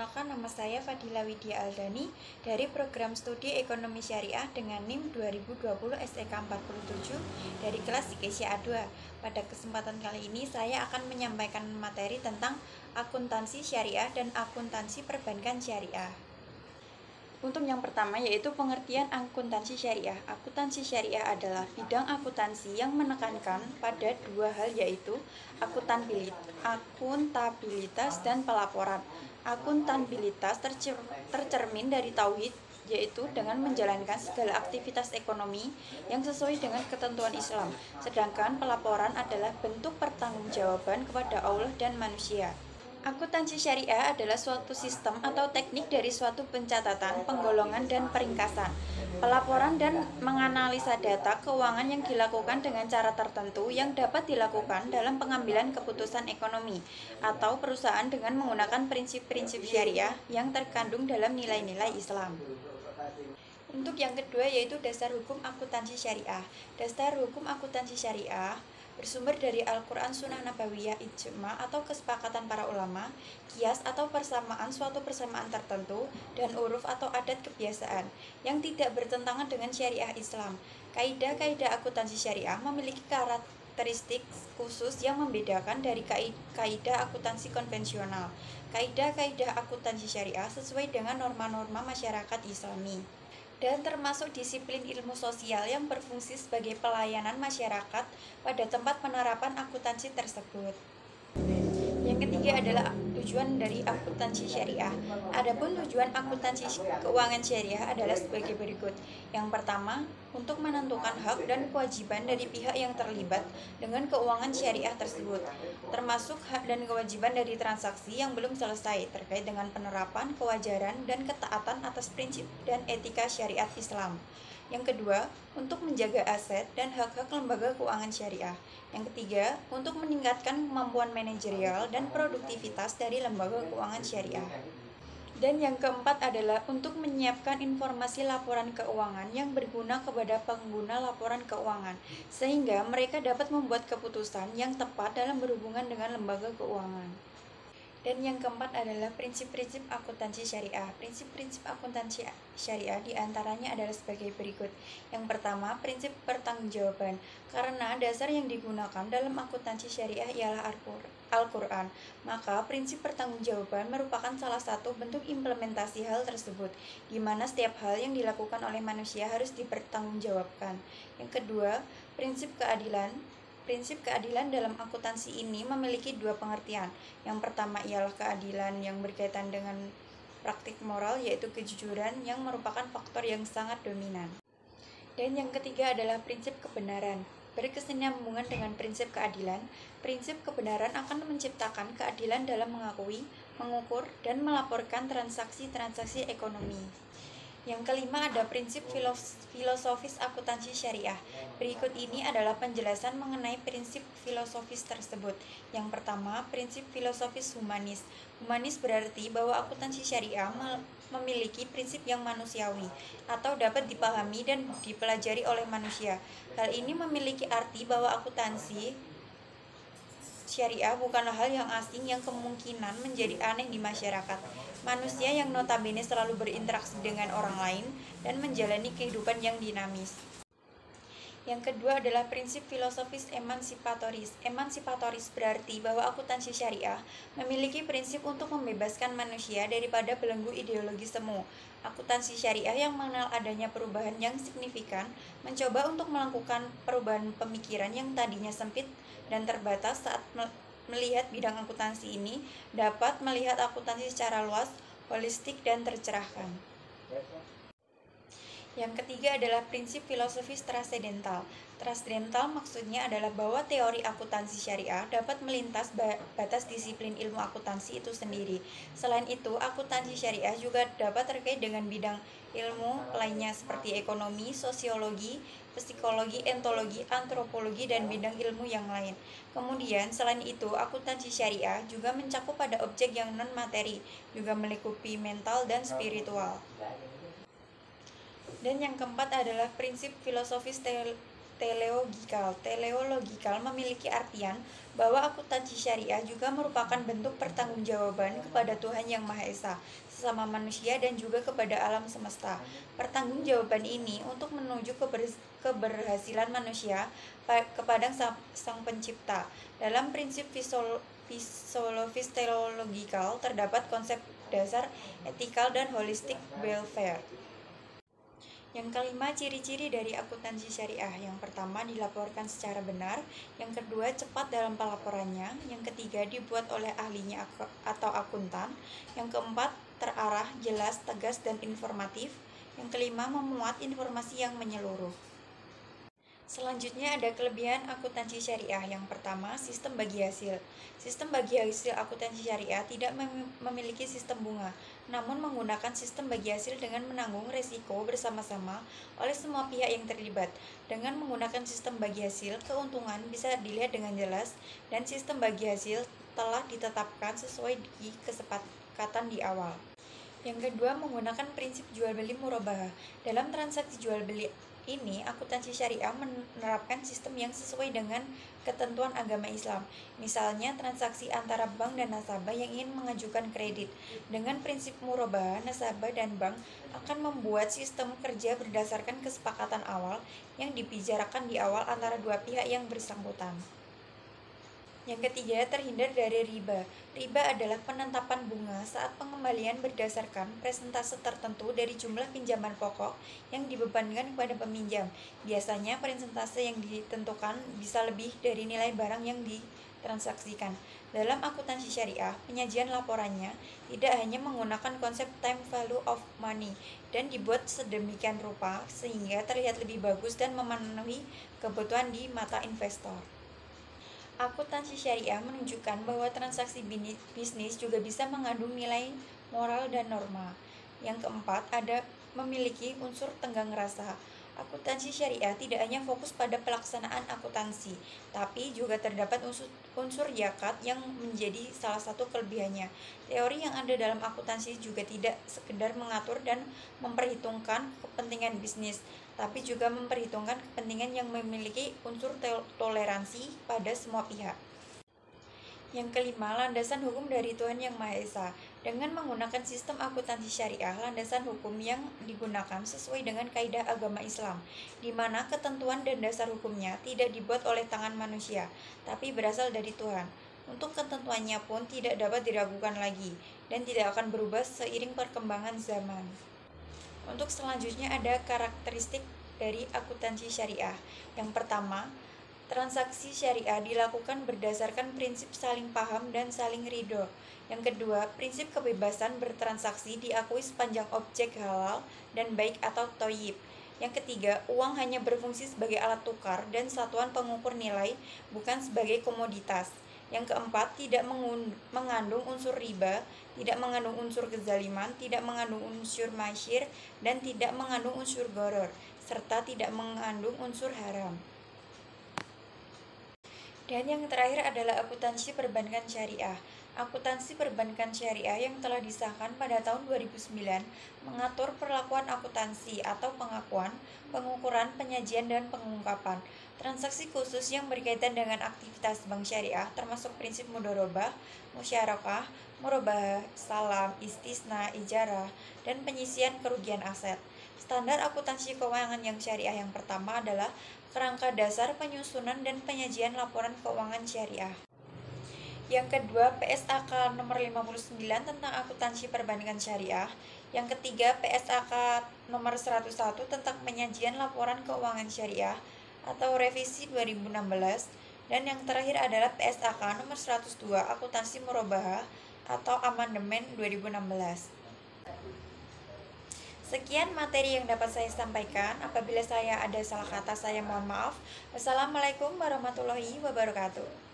Perkenalkan, nama saya Fadila Widya Aldani dari Program Studi Ekonomi Syariah dengan NIM 2020 SEK 47 dari kelas Asia A2. Pada kesempatan kali ini saya akan menyampaikan materi tentang akuntansi syariah dan akuntansi perbankan syariah. Untuk yang pertama yaitu pengertian akuntansi syariah. Akuntansi syariah adalah bidang akuntansi yang menekankan pada dua hal yaitu akuntabilitas dan pelaporan. Akuntabilitas tercermin dari tauhid, yaitu dengan menjalankan segala aktivitas ekonomi yang sesuai dengan ketentuan Islam. Sedangkan pelaporan adalah bentuk pertanggungjawaban kepada Allah dan manusia. Akuntansi syariah adalah suatu sistem atau teknik dari suatu pencatatan, penggolongan, dan peringkasan, pelaporan dan menganalisa data keuangan yang dilakukan dengan cara tertentu yang dapat dilakukan dalam pengambilan keputusan ekonomi atau perusahaan dengan menggunakan prinsip-prinsip syariah yang terkandung dalam nilai-nilai Islam. Untuk yang kedua yaitu dasar hukum akuntansi syariah. Dasar hukum akuntansi syariah bersumber dari Al-Quran, Sunnah Nabawiyah, Ijma atau kesepakatan para ulama, kias atau persamaan suatu persamaan tertentu, dan uruf atau adat kebiasaan yang tidak bertentangan dengan syariah Islam. Kaidah-kaidah akuntansi syariah memiliki karakteristik khusus yang membedakan dari kaidah akuntansi konvensional. Kaidah-kaidah akuntansi syariah sesuai dengan norma-norma masyarakat Islami dan termasuk disiplin ilmu sosial yang berfungsi sebagai pelayanan masyarakat pada tempat penerapan akuntansi tersebut. Yang ketiga adalah tujuan dari akuntansi syariah. Adapun tujuan akuntansi keuangan syariah adalah sebagai berikut. Yang pertama, untuk menentukan hak dan kewajiban dari pihak yang terlibat dengan keuangan syariah tersebut, termasuk hak dan kewajiban dari transaksi yang belum selesai terkait dengan penerapan, kewajaran, dan ketaatan atas prinsip dan etika syariat Islam. Yang kedua, untuk menjaga aset dan hak-hak lembaga keuangan syariah. Yang ketiga, untuk meningkatkan kemampuan manajerial dan produktivitas dari lembaga keuangan syariah. Dan yang keempat adalah untuk menyiapkan informasi laporan keuangan yang berguna kepada pengguna laporan keuangan, sehingga mereka dapat membuat keputusan yang tepat dalam berhubungan dengan lembaga keuangan. Dan yang keempat adalah prinsip-prinsip akuntansi syariah. Prinsip-prinsip akuntansi syariah diantaranya adalah sebagai berikut. Yang pertama, prinsip pertanggungjawaban. Karena dasar yang digunakan dalam akuntansi syariah ialah Al-Quran, maka prinsip pertanggungjawaban merupakan salah satu bentuk implementasi hal tersebut, di mana setiap hal yang dilakukan oleh manusia harus dipertanggungjawabkan. Yang kedua, prinsip keadilan. Prinsip keadilan dalam akuntansi ini memiliki dua pengertian. Yang pertama ialah keadilan yang berkaitan dengan praktik moral, yaitu kejujuran yang merupakan faktor yang sangat dominan. Dan yang ketiga adalah prinsip kebenaran. Berkesinambungan dengan prinsip keadilan, prinsip kebenaran akan menciptakan keadilan dalam mengakui, mengukur, dan melaporkan transaksi-transaksi ekonomi. Yang kelima ada prinsip filosofis akuntansi syariah. Berikut ini adalah penjelasan mengenai prinsip filosofis tersebut. Yang pertama, prinsip filosofis humanis. Humanis berarti bahwa akuntansi syariah memiliki prinsip yang manusiawi atau dapat dipahami dan dipelajari oleh manusia. Hal ini memiliki arti bahwa akuntansi syariah bukanlah hal yang asing yang kemungkinan menjadi aneh di masyarakat. Manusia yang notabene selalu berinteraksi dengan orang lain dan menjalani kehidupan yang dinamis. Yang kedua adalah prinsip filosofis emansipatoris. Emansipatoris berarti bahwa akuntansi syariah memiliki prinsip untuk membebaskan manusia daripada belenggu ideologi semu. Akuntansi syariah yang mengenal adanya perubahan yang signifikan mencoba untuk melakukan perubahan pemikiran yang tadinya sempit dan terbatas saat melihat bidang akuntansi ini dapat melihat akuntansi secara luas, holistik, dan tercerahkan. Yang ketiga adalah prinsip filosofis transendental. Transendental maksudnya adalah bahwa teori akuntansi syariah dapat melintas batas disiplin ilmu akuntansi itu sendiri. Selain itu, akuntansi syariah juga dapat terkait dengan bidang ilmu lainnya seperti ekonomi, sosiologi, psikologi, etologi, antropologi, dan bidang ilmu yang lain. Kemudian, selain itu, akuntansi syariah juga mencakup pada objek yang non-materi, juga melingkupi mental dan spiritual. Dan yang keempat adalah prinsip filosofis teleologikal. Teleologikal memiliki artian bahwa akuntansi syariah juga merupakan bentuk pertanggungjawaban kepada Tuhan Yang Maha Esa, sesama manusia dan juga kepada alam semesta. Pertanggungjawaban ini untuk menuju keberhasilan manusia kepada Sang Pencipta. Dalam prinsip filosofis teleologikal terdapat konsep dasar etikal dan holistic welfare. Yang kelima, ciri-ciri dari akuntansi syariah. Yang pertama, dilaporkan secara benar. Yang kedua, cepat dalam pelaporannya. Yang ketiga, dibuat oleh ahlinya atau akuntan. Yang keempat, terarah, jelas, tegas, dan informatif. Yang kelima, memuat informasi yang menyeluruh. Selanjutnya ada kelebihan akuntansi syariah. Yang pertama, sistem bagi hasil. Sistem bagi hasil akuntansi syariah tidak memiliki sistem bunga, namun menggunakan sistem bagi hasil dengan menanggung risiko bersama-sama oleh semua pihak yang terlibat. Dengan menggunakan sistem bagi hasil, keuntungan bisa dilihat dengan jelas dan sistem bagi hasil telah ditetapkan sesuai di kesepakatan di awal. Yang kedua, menggunakan prinsip jual beli murabahah. Dalam transaksi jual beli ini, akuntansi syariah menerapkan sistem yang sesuai dengan ketentuan agama Islam. Misalnya, transaksi antara bank dan nasabah yang ingin mengajukan kredit. Dengan prinsip murabahah, nasabah dan bank akan membuat sistem kerja berdasarkan kesepakatan awal yang dibicarakan di awal antara dua pihak yang bersangkutan. Yang ketiga, terhindar dari riba. Riba adalah penetapan bunga saat pengembalian berdasarkan persentase tertentu dari jumlah pinjaman pokok yang dibebankan kepada peminjam. Biasanya persentase yang ditentukan bisa lebih dari nilai barang yang ditransaksikan. Dalam akuntansi syariah, penyajian laporannya tidak hanya menggunakan konsep time value of money dan dibuat sedemikian rupa sehingga terlihat lebih bagus dan memenuhi kebutuhan di mata investor. Akuntansi syariah menunjukkan bahwa transaksi bisnis juga bisa mengandung nilai moral dan norma. Yang keempat, ada memiliki unsur tenggang rasa. Akuntansi syariah tidak hanya fokus pada pelaksanaan akuntansi, tapi juga terdapat unsur zakat yang menjadi salah satu kelebihannya. Teori yang ada dalam akuntansi juga tidak sekedar mengatur dan memperhitungkan kepentingan bisnis, tapi juga memperhitungkan kepentingan yang memiliki unsur toleransi pada semua pihak. Yang kelima, landasan hukum dari Tuhan Yang Maha Esa. Dengan menggunakan sistem akuntansi syariah, landasan hukum yang digunakan sesuai dengan kaidah agama Islam, di mana ketentuan dan dasar hukumnya tidak dibuat oleh tangan manusia, tapi berasal dari Tuhan. Untuk ketentuannya pun tidak dapat diragukan lagi, dan tidak akan berubah seiring perkembangan zaman. Untuk selanjutnya ada karakteristik dari akuntansi syariah. Yang pertama, transaksi syariah dilakukan berdasarkan prinsip saling paham dan saling ridho. Yang kedua, prinsip kebebasan bertransaksi diakui sepanjang objek halal dan baik atau thayyib. Yang ketiga, uang hanya berfungsi sebagai alat tukar dan satuan pengukur nilai, bukan sebagai komoditas. Yang keempat, tidak mengandung unsur riba, tidak mengandung unsur kezaliman, tidak mengandung unsur masyir, dan tidak mengandung unsur gharar, serta tidak mengandung unsur haram. Dan yang terakhir adalah akuntansi perbankan syariah. Akuntansi perbankan syariah yang telah disahkan pada tahun 2009 mengatur perlakuan akuntansi atau pengakuan, pengukuran, penyajian, dan pengungkapan. Transaksi khusus yang berkaitan dengan aktivitas bank syariah termasuk prinsip mudharabah, musyarakah, murabahah, salam, istisna, ijarah, dan penyisian kerugian aset. Standar akuntansi keuangan yang syariah yang pertama adalah kerangka dasar penyusunan dan penyajian laporan keuangan syariah. Yang kedua, PSAK nomor 59 tentang akuntansi perbankan syariah. Yang ketiga, PSAK nomor 101 tentang penyajian laporan keuangan syariah atau revisi 2016. Dan yang terakhir adalah PSAK nomor 102 akuntansi murabahah atau amandemen 2016. Sekian materi yang dapat saya sampaikan. Apabila saya ada salah kata, saya mohon maaf. Wassalamualaikum warahmatullahi wabarakatuh.